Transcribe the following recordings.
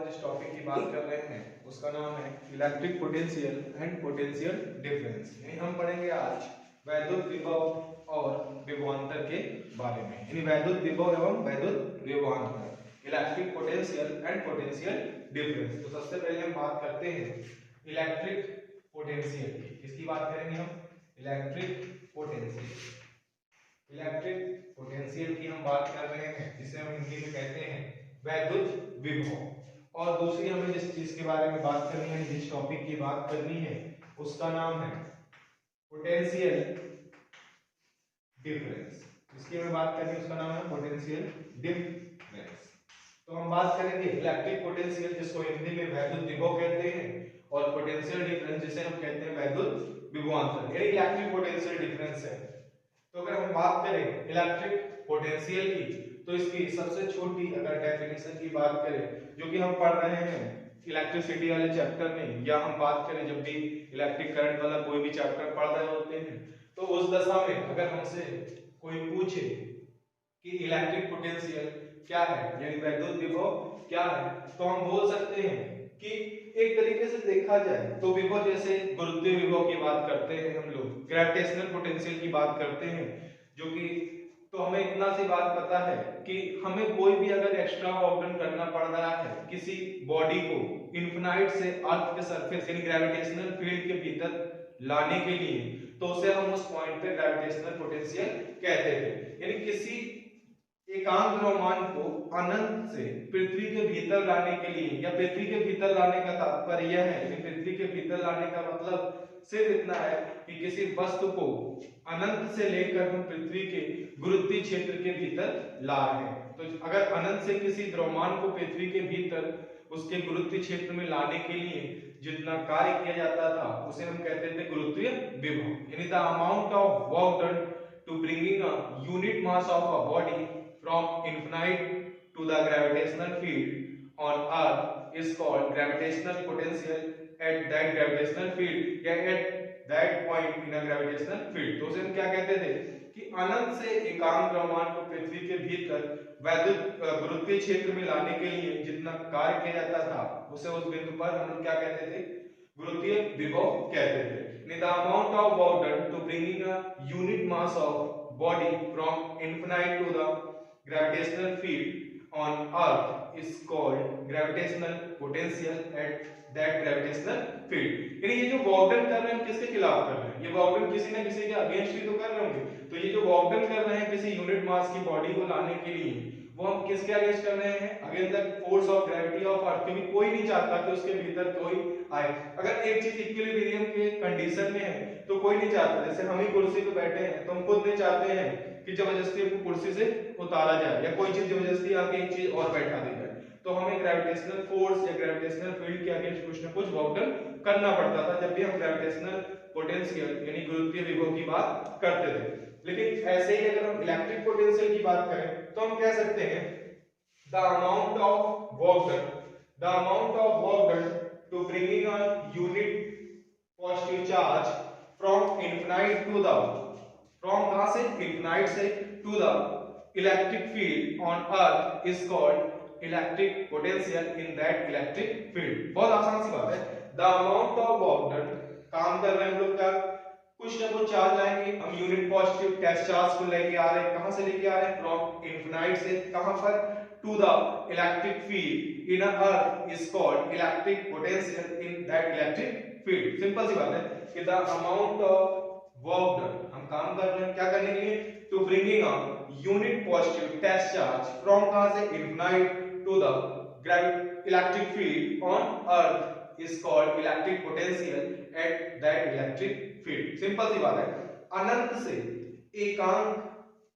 जिस टॉपिक की बात कर रहे हैं उसका नाम है electric potential and potential difference. यानी हम पढ़ेंगे आज वैद्युत विभव और विभवांतर के बारे में, यानी वैद्युत विभव एवं वैद्युत विभवांतर, electric potential and potential difference. तो सबसे पहले हम बात करते हैं इलेक्ट्रिक पोटेंशियल की। किसकी बात करेंगे हम? Electric potential. इलेक्ट्रिक पोटेंशियल की हम बात कर रहे हैं जिसे हम हिंदी में कहते हैं वैद्युत विभव। और दूसरी हमें जिस चीज के बारे में बात करनी है, जिस टॉपिक की बात करनी है, उसका नाम है पोटेंशियल डिफरेंस। इसकी हमें बात करनी है, उसका नाम है पोटेंशियल डिफरेंस। तो हम बात करेंगे इलेक्ट्रिक पोटेंशियल जिसको हिंदी में वैद्युत विभव कहते हैं, और पोटेंशियल डिफरेंस जिसे हम कहते हैं वैद्युत विभवांतर। ये इलेक्ट्रिक पोटेंशियल डिफरेंस है। तो अगर हम बात करें इलेक्ट्रिक पोटेंशियल की, तो इसकी सबसे छोटी अगर डेफिनेशन की बात करें, जो कि हम पढ़ रहे हैं इलेक्ट्रिसिटी वाले चैप्टर में, या हम बात करें जब भी इलेक्ट्रिक करंट वाला कोई भी चैप्टर पढ़ रहे होते हैं, तो उस दशा में अगर हमसे कोई पूछे कि इलेक्ट्रिक पोटेंशियल क्या है, यानी वैद्युत विभव क्या है, तो हम बोल सकते हैं कि एक तरीके से देखा जाए तो विभव जैसे गुरुत्वीय विभव की बात करते हैं हम लोग, ग्रेविटेशनल पोटेंशियल की बात करते हैं, जो कि तो हमें इतना सी बात पता है कि हमें कोई भी अगर एक्स्ट्रा ऑर्गन करना पड़ रहा है किसी बॉडी को इन्फिनाइट से अर्थ के सरफेस यानी ग्रेविटेशनल फील्ड के भीतर लाने के लिए, तो उसे हम उस पॉइंट पे ग्रेविटेशनल पोटेंशियल कहते थे। यानी किसी एकांक द्रव्यमान को अनंत से पृथ्वी के भीतर लाने के लिए, या पृथ्वी के भीतर लाने का तात्पर्य यह है, यानी पृथ्वी के भीतर लाने का मतलब सिर्फ इतना है कि किसी वस्तु को अनंत से लेकर हम पृथ्वी के गुरुत्वीय क्षेत्र के भीतर ला रहे हैं। तो अगर अनंत से किसी द्रव्यमान को पृथ्वी के भीतर उसके गुरुत्वीय क्षेत्र में लाने के लिए जितना कार्य किया जाता था उसे हम कहते थे गुरुत्वीय विभव। यानी the amount of work done to bringing a unit mass of a body from infinite to the gravitational field on earth is called gravitational potential at that gravitational field, या at that point in a gravitational field। तो उसे हम क्या कहते थे कि अनंत से एकांक द्रव्यमान को पृथ्वी के भीतर वैद्युत गुरुत्वीय क्षेत्र में लाने के लिए जितना कार्य किया जाता था उसे उस बिंदु पर हम क्या कहते थे? गुरुत्वीय विभव कहते थे। The amount of work done to bringing a unit mass of body from infinite to the gravitational field on earth is called gravitational potential at that gravitational field। यानी ये जो वर्क डन कर रहे हैं किसके खिलाफ कर रहे हैं? ये वर्क डन किसी न किसी के अगेंस्ट ही तो कर रहे होंगे। तो ये जो वर्क डन कर रहे हैं किसी यूनिट मास की बॉडी को लाने के लिए, वो हम किसके अगेंस्ट कर रहे हैं? Against the force of gravity of earth. क्योंकि कोई नहीं चाहता कि उसके भीतर कोई आए। अगर एक चीज इक्विलिब्रियम के कंडीशन में है तो कोई नहीं चाहता। जैसे हम ही कुर्सी पे बैठे हैं तो हम खुद नहीं चाहते हैं कि जबरदस्ती हमको कुर्सी से उतारा जाए, या कोई चीज जबरदस्ती आके एक चीज और बैठा दी जाए। तो हमें ग्रेविटेशनल फोर्स या ग्रेविटेशनल फील्ड के अगेंस्ट कुछ ना कुछ वर्क डन करना पड़ता था जब भी हम ग्रेविटेशनल पोटेंशियल यानी गुरुत्वीय विभव की बात करते थे। लेकिन ऐसे ही अगर हम इलेक्ट्रिक पोटेंशियल की बात करें तो हम कह सकते हैं the amount of work done, the amount of work done to bringing a unit positive charge from infinite to the, from कहां से? इनफिनाइट से to the electric field on earth is called electric potential in that electric field. बहुत आसान सी बात है। The amount of work done, काम कर रहे हैं हम लोग का, कुछ ना कुछ चार्ज लाएंगे हम, यूनिट पॉजिटिव टेस्ट चार्ज को लेके आ रहे हैं। कहां से लेके आ रहे हैं? फ्रॉम इनफिनाइट से कहां पर? To the electric field in earth is called electric potential in that electric field. Simple सी बात है कि the amount of work done, हम काम कर रहे हैं क्या करने के लिए? To bringing a unit positive test charge from कहां से? Infinite to the electric field on earth is called electric potential at that electric field. Simple सी बात है। अनंत से एकांक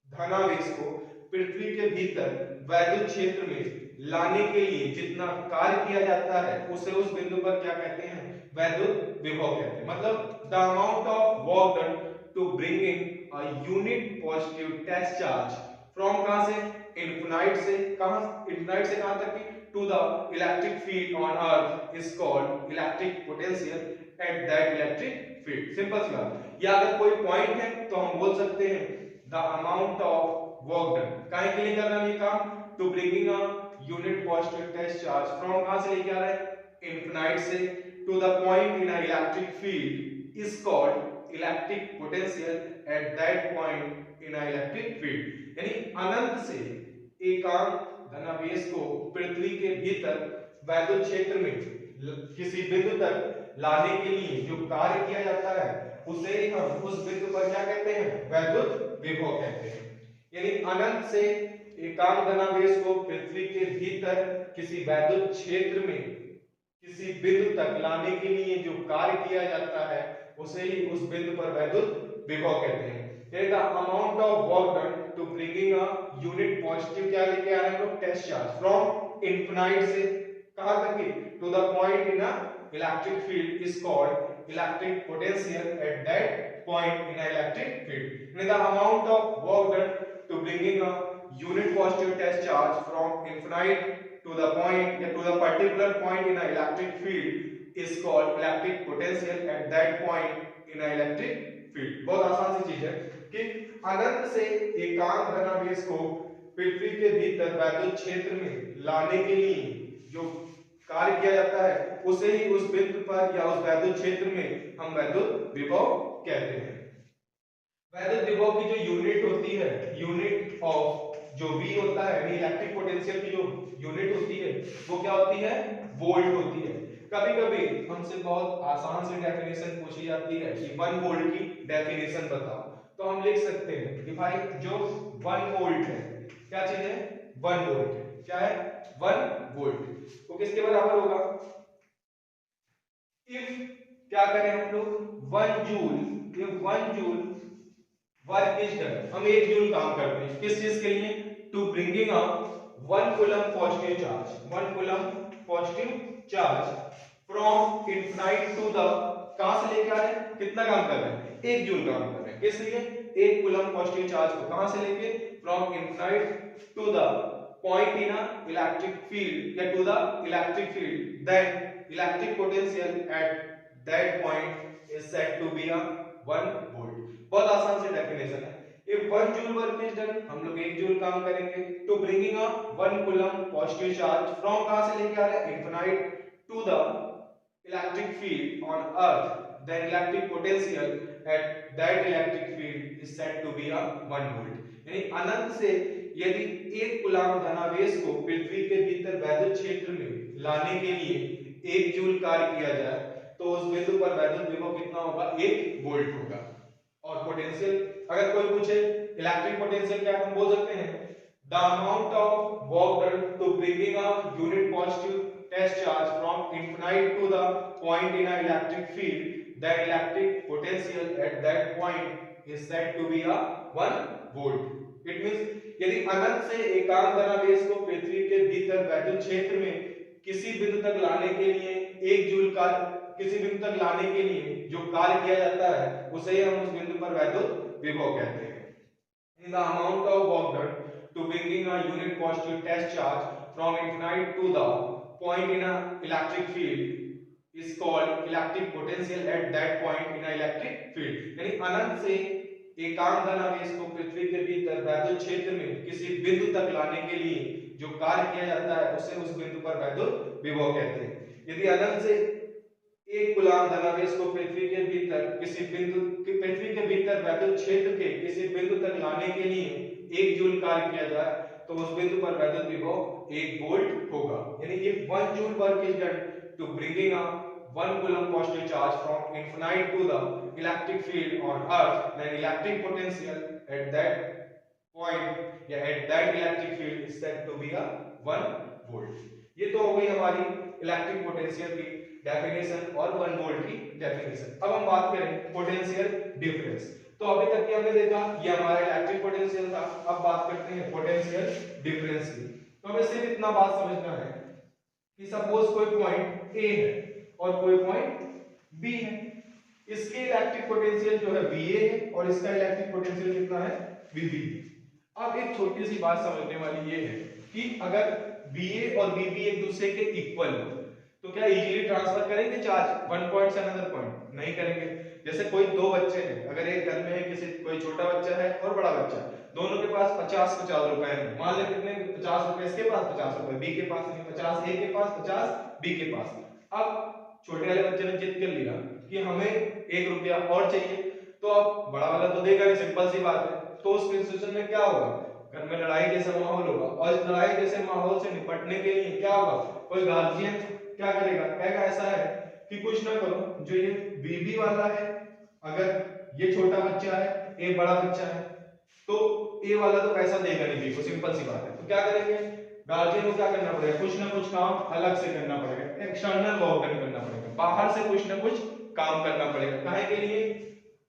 धनावेश को पृथ्वी के भीतर वैद्युत क्षेत्र में लाने के लिए जितना कार्य किया जाता है उसे उस बिंदु पर क्या कहते हैं? वैद्युत विभव कहते हैं। मतलब the amount of work done to bringing a unit positive test charge from कहां से? इनफिनाइट से कहां? इनफिनाइट से कहां तक की? To the electric field on earth is called electric potential at that electric field. Simple सी बात। या अगर कोई पॉइंट है तो हम बोल सकते हैं the amount of work done. काहे के लिए कर रहे हैं ये काम? To bringing a unit positive test charge from कहां से लेके आ रहा है इनफिनाइट से to the point in a electric field is called electric potential at that point in a electric field. यानी अनंत से एकांक धनावेश को पृथ्वी के भीतर वैद्युत क्षेत्र में किसी बिंदु तक लाने के लिए जो कार्य किया जाता है उसे हम उस बिंदु पर क्या कहते हैं वैद्युत विभव कहते हैं। यानी अनंत से एकांक धनावेश को पृथ्वी के भीतर किसी वैद्युत क्षेत्र में किसी बिंदु तक लाने के लिए जो कार्य किया जाता है उसे ही उस बिंदु पर वैद्युत विभव कहते हैं। The amount of work done to bringing a unit positive क्या लेके आ रहे हैं लोग टेस्ट चार्ज फ्रॉम इनफिनाइट से कहां तक की to the point in a electric field is called electric potential at that point in an electric field. And the amount of work done to bringing a unit positive test charge from infinite to the point to the particular point in an electric field is called electric potential at that point in an electric field. बहुत आसान सी चीज है कि अनंत से एकांक धनावेश को पृथ्वी के भीतर वैद्युत क्षेत्र में लाने के लिए जो कार्य किया जाता है उसे ही उस बिंदु पर या उस वैद्युत क्षेत्र में हम वैद्युत विभव कहते हैं। वैद्युत विभव की जो यूनिट होती है यूनिट ऑफ जो V होता है यानी इलेक्ट्रिक पोटेंशियल की जो यूनिट होती है वो क्या होती है वोल्ट होती है। कभी कभी हमसे बहुत आसान सी डेफिनेशन पूछी जाती है कि 1 वोल्ट की डेफिनेशन बताओ तो हम लिख सकते हैं कि भाई जो 1 वोल्ट है क्या चीज है 1 वोल्ट क्या है 1 वोल्ट वो किसके बराबर होगा इफ क्या करें हम लोग 1 joule if 1 joule work is done हम 1 जूल काम करते हैं किस चीज के लिए to bringing up 1 coulomb positive charge 1 coulomb positive charge from infinite to the कहां से लेके आ रहे हैं कितना काम कर रहे हैं 1 जूल काम कर रहे हैं किस लिए 1 कूलम पॉजिटिव चार्ज को कहां से लेके from infinite to the point in a electric field या to the electric field then electric potential at that point is said to be a 1 volt। बहुत आसान से डेफिनेशन है if 1 joule work is done हम लोग 1 joule काम करेंगे to bringing a 1 coulomb positive charge from कहां से लेके आ रहे हैं infinite to the electric field on earth then electric potential at that electric field is said to be a 1 volt। यानी अनंत से यदि 1 कूलम धनावेश को पृथ्वी के भीतर वैद्युत क्षेत्र में लाने के लिए 1 जूल कार्य किया जाए तो उस बिंदु पर वैद्युत विभव कितना होगा 1 वोल्ट होगा। और पोटेंशियल अगर कोई पूछे इलेक्ट्रिक पोटेंशियल क्या हम बोल सकते हैं the amount of work done to bringing a unit positive test charge from infinite to the point in a electric field the electric potential at that point is said to be a 1 volt. It means यदि अनंत से एकांक धनावेश को पृथ्वी के भीतर वैद्युत क्षेत्र में किसी बिंदु तक लाने के लिए 1 जूल कार्य किसी बिंदु तक लाने के लिए जो कार्य किया जाता है उसे हम उस बिंदु पर वैद्युत विभव कहते हैं। In the amount of work done to bringing a unit positive test charge from infinite to the point in a electric field is called electric potential at that point in a electric field. यानी अनंत से एकांक धनावेश को पृथ्वी के भीतर वैद्युत क्षेत्र में किसी बिंदु तक लाने के लिए जो कार्य किया जाता है उसे उस बिंदु पर वैद्युत विभव कहते हैं। यदि अनंत से 1 कूलम धनावेश को पृथ्वी के भीतर किसी बिंदु पृथ्वी के भीतर वैद्युत क्षेत्र के किसी बिंदु तक लाने के लिए 1 जूल कार्य किया जाए तो उस बिंदु पर वैद्युत विभव 1 वोल्ट होगा। यानी if 1 joule work is done to bringing a 1 coulomb positive charge from infinite to the electric field on earth then electric potential at that point या at that electric field is said to be a 1 volt। ये तो हो गई हमारी electric potential की definition और 1 volt की definition. अब हम बात करें पोटेंशियल डिफरेंस। तो अभी तक की हमने देखा ये हमारा इलेक्ट्रिक पोटेंशियल था। अब बात करते हैं पोटेंशियल डिफरेंस की। तो हमें सिर्फ इतना बात समझना है कि सपोज कोई पॉइंट ए है और कोई पॉइंट बी है इसके इलेक्ट्रिक पोटेंशियल जो है VA है और इसका इलेक्ट्रिक पोटेंशियल कितना है VB। अब एक छोटी सी बात समझने वाली ये है कि अगर VA और VB एक दूसरे के इक्वल हो तो क्या इजीली ट्रांसफर करेंगे चार्ज वन पॉइंट से अनदर पॉइंट नहीं करेंगे। जैसे कोई 2 बच्चे हैं अगर एक घर में है किसी कोई छोटा बच्चा है और बड़ा बच्चा दोनों के पास 50-50 रुपए है। मान ले कितने, 50 रुपए इसके पास, 50 रुपए बी के पास, 50 ए के पास, 50 बी के पास। अब छोटे वाले बच्चे ने जिद कर लिया कि हमें 1 रुपया और चाहिए, तो अब बड़ा वाला तो देगा नहीं, सिंपल सी बात है। तो उस सिचुएशन में क्या होगा, घर में लड़ाई जैसा माहौल होगा, और इस लड़ाई जैसे माहौल से निपटने के लिए क्या होगा, कोई गार्जियन क्या करेगा, कहेगा ऐसा है कि कुछ ना करो, जो ये बीबी वाला है, अगर ये छोटा बच्चा है, ए बड़ा बच्चा है, तो ए वाला तो पैसा देगा नहीं बी को, सिंपल सी बात है। तो क्या करेंगे, गार्जियन को क्या करना पड़ेगा, कुछ ना कुछ काम अलग से करना पड़ेगा, एक्सटर्नल वर्क करना पड़ेगा, बाहर से कुछ ना कुछ काम करना पड़ेगा। काहे के लिए,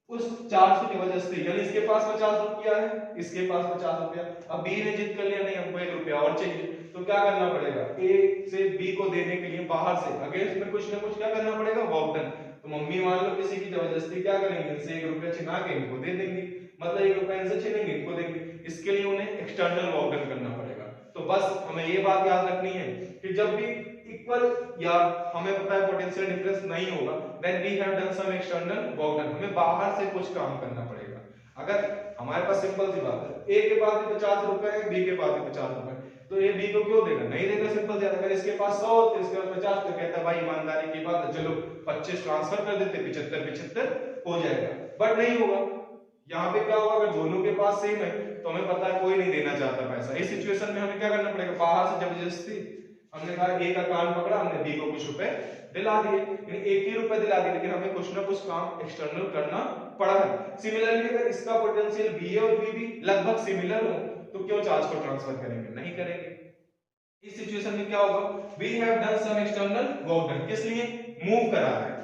उस 400 की वजह से, यानी इसके पास 50 रुपया है, इसके पास 50 रुपया, अब बी ने जिद कर लिया नहीं हमको 1 रुपया और चाहिए, तो क्या करना पड़ेगा, ए से बी को देने के लिए बाहर से अगेंस्ट में कुछ ना कुछ क्या करना पड़ेगा, वर्क डन। तो मम्मी मान लो किसी की जबरदस्ती क्या करेंगे, इनसे 1 रुपया छिना के इनको दे देंगे, मतलब 1 रुपया इनसे छिनेंगे इनको देंगे, इसके लिए उन्हें एक्सटर्नल वर्क डन करना पड़ेगा। तो बस हमें ये बात याद रखनी है कि जब भी इक्वल या हमें पता है पोटेंशियल डिफरेंस नहीं होगा, then we have done some external work done, हमें बाहर से कुछ काम करना पड़ेगा। अगर हमारे पास सिंपल सी बात है, ए के पास 50 रुपए है, बी के पास 50 रुपए, तो ए बी को क्यों देगा, नहीं देगा, सिंपल सी बात। अगर इसके पास 100 तो इसके पास 50, तो कहता है भाई ईमानदारी की बात है, चलो 25 ट्रांसफर कर देते, 75-75 हो जाएगा, बट नहीं होगा। यहाँ पे क्या होगा, अगर दोनों के पास सेम है तो हमें पता है कोई नहीं देना चाहता पैसा, इस सिचुएशन में हमें क्या करना पड़ेगा, बाहर से जबरदस्ती हमने कहा ए का कान पकड़ा, हमने बी को कुछ रुपए दिला दिए, यानी एक ही रुपए दिला दिए, लेकिन हमें कुछ ना कुछ काम एक्सटर्नल करना पड़ा है। सिमिलरली अगर इसका पोटेंशियल बी है और बी भी लगभग सिमिलर हो, तो क्यों चार्ज को ट्रांसफर करेंगे, नहीं करेंगे। इस सिचुएशन में क्या होगा, we have done some external work done, किस लिए, मूव करा है,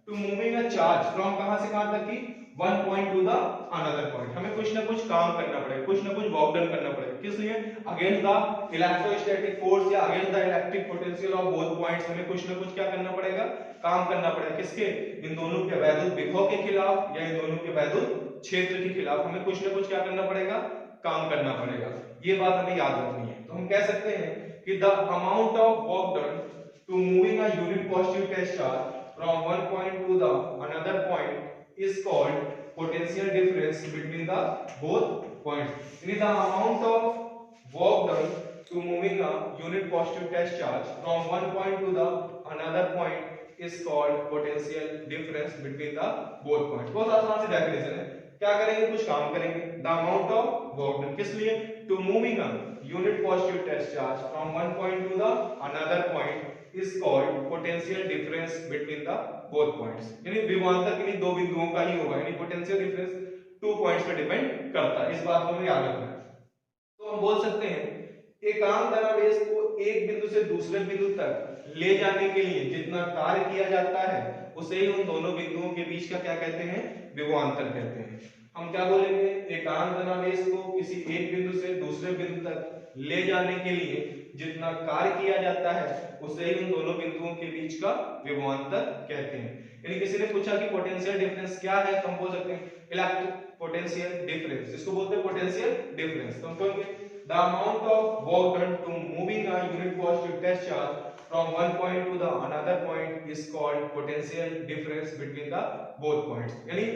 to moving a charge from कहां से कहां तक की, one point to the another point, हमें कुछ ना कुछ काम करना पड़ेगा, कुछ ना कुछ वर्क डन करना पड़ेगा, किस लिए, अगेंस्ट द इलेक्ट्रोस्टैटिक फोर्स या against the electric potential of both points, हमें कुछ ना कुछ क्या करना पड़ेगा, काम करना पड़ेगा, किसके, इन दोनों के वैद्युत विभव के खिलाफ या इन दोनों के वैद्युत क्षेत्र के खिलाफ, हमें कुछ ना कुछ क्या करना पड़ेगा, काम करना पड़ेगा। ये बात हमें याद रखनी है। तो हम कह सकते हैं कि the amount of work done to moving a unit positive test charge from one point to the another point is called potential difference between the both points. The amount of work done to moving a unit positive test charge from one point to the another point is called potential difference between the both points. बहुत आसान सी definition है, क्या करेंगे, कुछ काम करेंगे, the amount of work done, किस लिए, to moving a unit positive test charge from one point to the another point is called potential difference between the both points, यानी विभवांतर किन्हीं दो बिंदुओं का ही होगा, यानी पोटेंशियल डिफरेंस 2 पॉइंट्स पे डिपेंड करता है, इस बात को हमें याद रखना है। तो हम बोल सकते हैं एकांक धनावेश को एक बिंदु से दूसरे बिंदु तक ले जाने के लिए जितना कार्य किया जाता है उसे ही उन दोनों बिंदुओं के बीच का क्या कहते हैं, विभवांतर कहते हैं। हम क्या बोलेंगे, एकांक धनावेश को किसी एक बिंदु से दूसरे बिंदु तक ले जाने के लिए जितना कार्य किया जाता है उसे ही उन दोनों बिंदुओं के बीच का विभवांतर कहते हैं। यानी किसी ने पूछा कि पोटेंशियल डिफरेंस क्या है, तो हम बोल सकते हैं इलेक्ट्रिक पोटेंशियल डिफरेंस, इसको बोलते हैं पोटेंशियल डिफरेंस। तो हम कहेंगे the amount of work done to moving a unit positive test charge from one point to the another point is called potential difference between the both points, यानी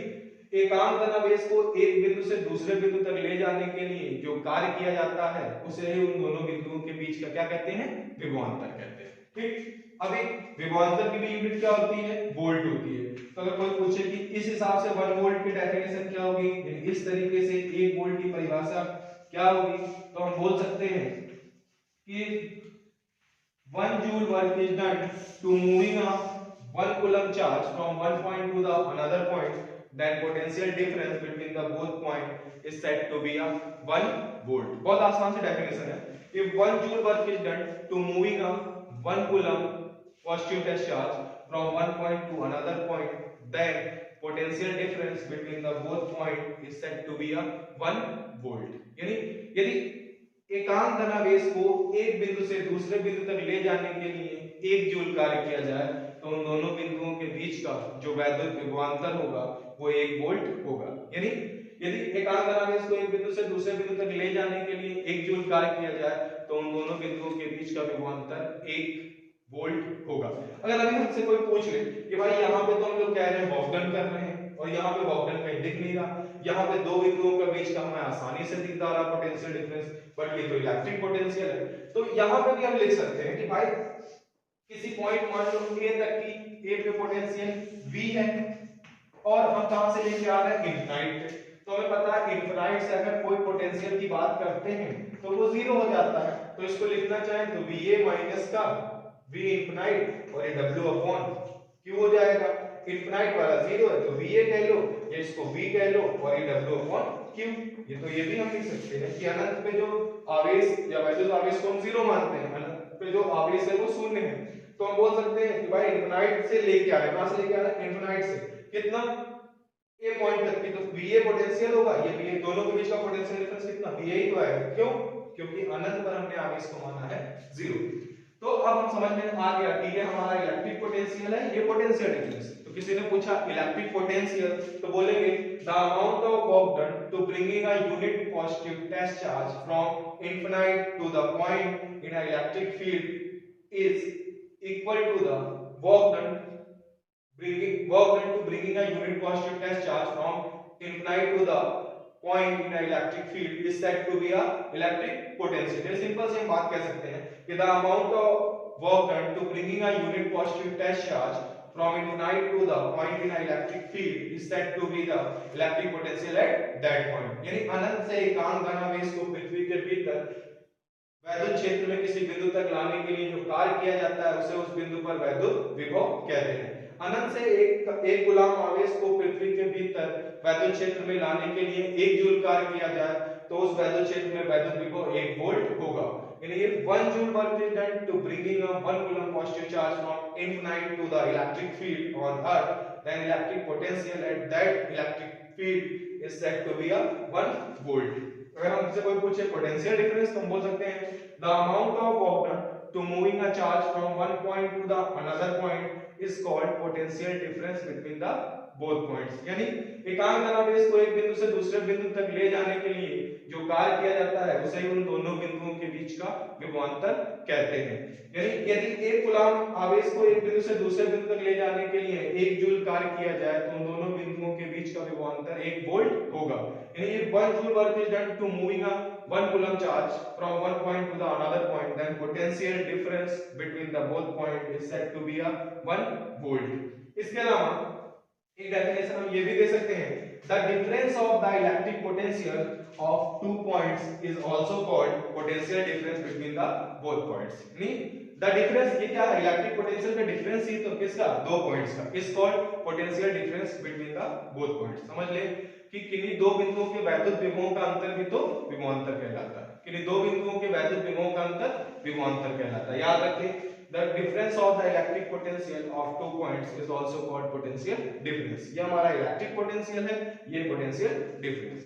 एकांक धनावेश को एक बिंदु से दूसरे बिंदु तक ले जाने के लिए जो कार्य किया जाता है उसे ही उन दोनों बिंदुओं के बीच का क्या कहते हैं, विभवांतर कहते हैं। ठीक, अभी विभवांतर की भी यूनिट क्या होती है, वोल्ट होती है। तो अगर कोई पूछे कि इस हिसाब से 1 वोल्ट की डेफिनेशन क्या होगी, इस तरीके से 1 वोल्ट की परिभाषा क्या होगी, तो हम बोल सकते हैं कि 1 joule work is done to moving a 1 coulomb charge from one point to the another point, then potential difference between the both point is said to be a 1 volt। बहुत आसान सी डेफिनेशन है, if 1 joule work is done to moving a 1 coulomb positive test charge from one point to another point, then potential difference between the both point is said to be a 1 volt। यानी यदि एकांक धनावेश को एक बिंदु से दूसरे बिंदु तक ले जाने के लिए 1 जूल कार्य किया जाए तो उन दोनों बिंदुओं के बीच का जो वैद्युत विभवांतर होगा वो 1 वोल्ट होगा। यानी यदि एकांक धनावेश को एक बिंदु से दूसरे बिंदु तक ले जाने के लिए 1 जूल कार्य किया जाए तो उन दोनों बिंदुओं के बीच का विभवांतर 1 वोल्ट होगा। अगर अभी हमसे कोई पूछ ले कि भाई यहाँ पे तो हम लोग कह रहे हैं वर्क डन कर रहे हैं और यहाँ पे वर्क डन कहीं दिख नहीं रहा, यहाँ पे दो बिंदुओं के बीच का हमें आसानी से दिखता रहा पोटेंशियल डिफरेंस, बट ये तो इलेक्ट्रिक पोटेंशियल है। तो यहाँ पे भी हम लिख सकते हैं कि भाई किसी पॉइंट मान लो ए तक की, ए पे पोटेंशियल V है और हम कहां से लेके आ रहे हैं इनफाइनाइट। तो हमें पता है इनफाइनाइट से अगर कोई पोटेंशियल की बात करते हैं तो वो जीरो हो जाता है। तो इसको लिखना चाहें तो VA माइनस का V इनफाइनाइट और ये W अपॉन Q हो जाएगा। इनफाइनाइट वाला जीरो है तो VA कह लो, या इसको V कह लो और ये W अपॉन Q। ये भी हम लिख सकते हैं कि अनंत पे जो आवेश या वैद्युत आवेश को हम जीरो मानते हैं, अनंत पे जो आवेश है वो शून्य है। तो हम बोल सकते हैं कि भाई इनफाइनाइट से लेके आ रहे हैं, कहां से लेके आ रहे हैं इनफाइनाइट से, कितना ए पॉइंट तक की, तो VA पोटेंशियल होगा, ये VA दोनों के बीच का पोटेंशियल डिफरेंस कितना VA ही तो आएगा। क्यों? क्योंकि अनंत पर हमने आवेश को माना है जीरो। तो अब हम समझ में आ गया कि ये हमारा इलेक्ट्रिक पोटेंशियल है, ये पोटेंशियल डिफरेंस। तो किसी ने पूछा इलेक्ट्रिक पोटेंशियल, तो बोलेंगे the amount of work done to bringing a unit positive test charge from infinite to the point in a electric field is equal to the work done to bringing a unit positive test charge from infinite to the point in an electric field is said to be a electric potential। ये simple से हम बात कह सकते हैं कि the amount of work done to bringing a unit positive test charge from infinite to the point in an electric field is said to be the electric potential at that point। यानी अनंत से एकांक धनावेश को पृथ्वी के भीतर वैद्युत क्षेत्र में किसी बिंदु तक लाने के लिए जो कार्य किया जाता है उसे उस बिंदु पर वैद्युत विभव कहते हैं। अनंत से एक कूलम आवेश को पृथ्वी के भीतर वैद्युत क्षेत्र में लाने के लिए 1 जूल कार्य किया जाए तो उस वैद्युत क्षेत्र में वैद्युत विभव 1 वोल्ट होगा। यानी if 1 joule work is done to bringing a 1 coulomb positive charge from infinite to the electric field on earth, then electric potential at that electric field is said to be a 1 volt। अगर हमसे कोई पूछे potential difference तो हम बोल सकते हैं the amount of work done to moving a charge from one point to the another point is called potential difference between the both points. यानी एकांक धनावेश को एक बिंदु से दूसरे बिंदु तक ले जाने के लिए जो कार्य किया जाता है उसे उन दोनों बिंदुओं के बीच का विभवांतर कहते हैं। यानी यदि एक कूलम आवेश को एक बिंदु से दूसरे बिंदु तक ले जाने के लिए 1 जूल कार्य किया जाए तो उन दोनों बिंदुओं के बीच का विभवांतर 1 वोल्ट होगा। यानी if 1 joule work is done to moving a 1 coulomb charge from one point to the another point, then potential difference between the both point is said to be a 1 volt। इसके अलावा एक definition हम ये भी दे सकते हैं the difference of the electric potential of two points is also called potential difference between the both points। यानी the difference ये क्या है, इलेक्ट्रिक पोटेंशियल का डिफरेंस ही तो किसका, दो पॉइंट्स का, is called potential difference between the both points. समझ ले कि किन्हीं दो बिंदुओं के वैद्युत विभवों का अंतर भी तो विभवांतर कहलाता है, किन्हीं दो बिंदुओं के वैद्युत विभवों का अंतर विभवांतर कहलाता है। याद रखें the difference of the electric potential of two points is also called potential difference। ये हमारा इलेक्ट्रिक पोटेंशियल है, ये पोटेंशियल डिफरेंस।